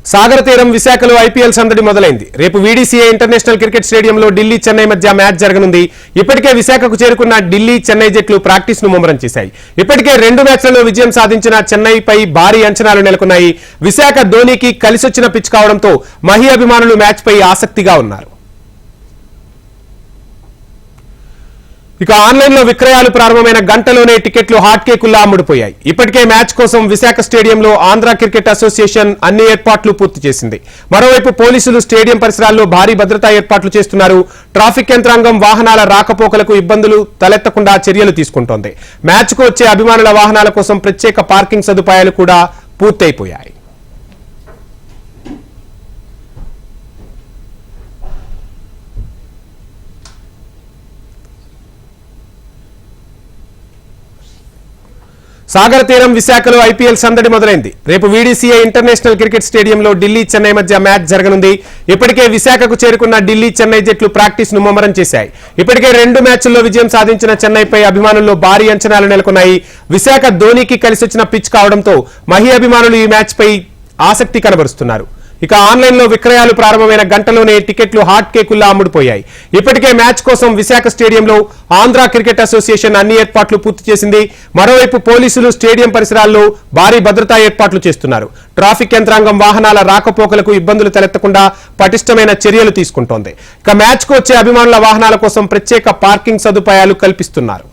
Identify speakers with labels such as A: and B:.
A: సాగర తీరం విశాఖలో ఐపీఎల్ సందడి మొదలైంది. రేపు వీడీసీఏ ఇంటర్నేషనల్ క్రికెట్ స్టేడియంలో ఢిల్లీ చెన్నై మధ్య మ్యాచ్ జరగనుంది. ఇప్పటికే విశాఖకు చేరుకున్న ఢిల్లీ చెన్నై జట్లు ప్రాక్టీస్ ను ముమ్మరం చేశాయి. ఇప్పటికే 2 మ్యాచ్లలో విజయం సాధించిన చెన్నైపై భారీ అంచనాలు నెలకొన్నాయి. విశాఖ ధోనీకి కలిసొచ్చిన పిచ్ కావడంతో మహీ అభిమానులు మ్యాచ్ పై ఆసక్తిగా ఉన్నారు. ఇక ఆన్లైన్ లో విక్రయాలు ప్రారంభమైన గంటలోనే టికెట్లు హాట్ కేకుల్లా అమ్ముడుపోయాయి. ఇప్పటికే మ్యాచ్ కోసం విశాఖ స్టేడియంలో ఆంధ్ర క్రికెట్ అసోసియేషన్ అన్ని ఏర్పాట్లు పూర్తి చేసింది. మరోవైపు పోలీసులు స్టేడియం పరిసరాల్లో భారీ భద్రతా ఏర్పాట్లు చేస్తున్నారు. ట్రాఫిక్ యంత్రాంగం వాహనాల రాకపోకలకు ఇబ్బందులు తలెత్తకుండా చర్యలు తీసుకుంటోంది. మ్యాచ్ కు వచ్చే అభిమానుల వాహనాల కోసం ప్రత్యేక పార్కింగ్ సదుపాయాలు కూడా పూర్తయిపోయాయి. సాగర తీరం విశాఖలో ఐపీఎల్ సందడి మొదలైంది. రేపు వీడీసీఏ ఇంటర్నేషనల్ క్రికెట్ స్టేడియంలో ఢిల్లీ చెన్నై మధ్య మ్యాచ్ జరగనుంది. ఇప్పటికే విశాఖకు చేరుకున్న ఢిల్లీ చెన్నై జట్లు ప్రాక్టీస్ ను ముమ్మరం చేశాయి. ఇప్పటికే 2 మ్యాచ్ల్లో విజయం సాధించిన చెన్నైపై అభిమానుల్లో భారీ అంచనాలు నెలకొన్నాయి. విశాఖ ధోనీకి కలిసొచ్చిన పిచ్ కావడంతో మహీ అభిమానులు ఈ మ్యాచ్ పై ఆసక్తి కనబరుస్తున్నారు. ఇక ఆన్లైన్ లో విక్రయాలు ప్రారంభమైన గంటలోనే టికెట్లు హాట్ కేకుల్లా అమ్ముడుపోయాయి. ఇప్పటికే మ్యాచ్ కోసం విశాఖ స్టేడియంలో ఆంధ్ర క్రికెట్ అసోసియేషన్ అన్ని ఏర్పాట్లు పూర్తి చేసింది. మరోవైపు పోలీసులు స్టేడియం పరిసరాల్లో భారీ భద్రతా ఏర్పాట్లు చేస్తున్నారు. ట్రాఫిక్ యంత్రాంగం వాహనాల రాకపోకలకు ఇబ్బందులు తలెత్తకుండా పటిష్టమైన చర్యలు తీసుకుంటోంది. ఇక మ్యాచ్ కు వచ్చే అభిమానుల వాహనాల కోసం ప్రత్యేక పార్కింగ్ సదుపాయాలు కల్పిస్తున్నారు.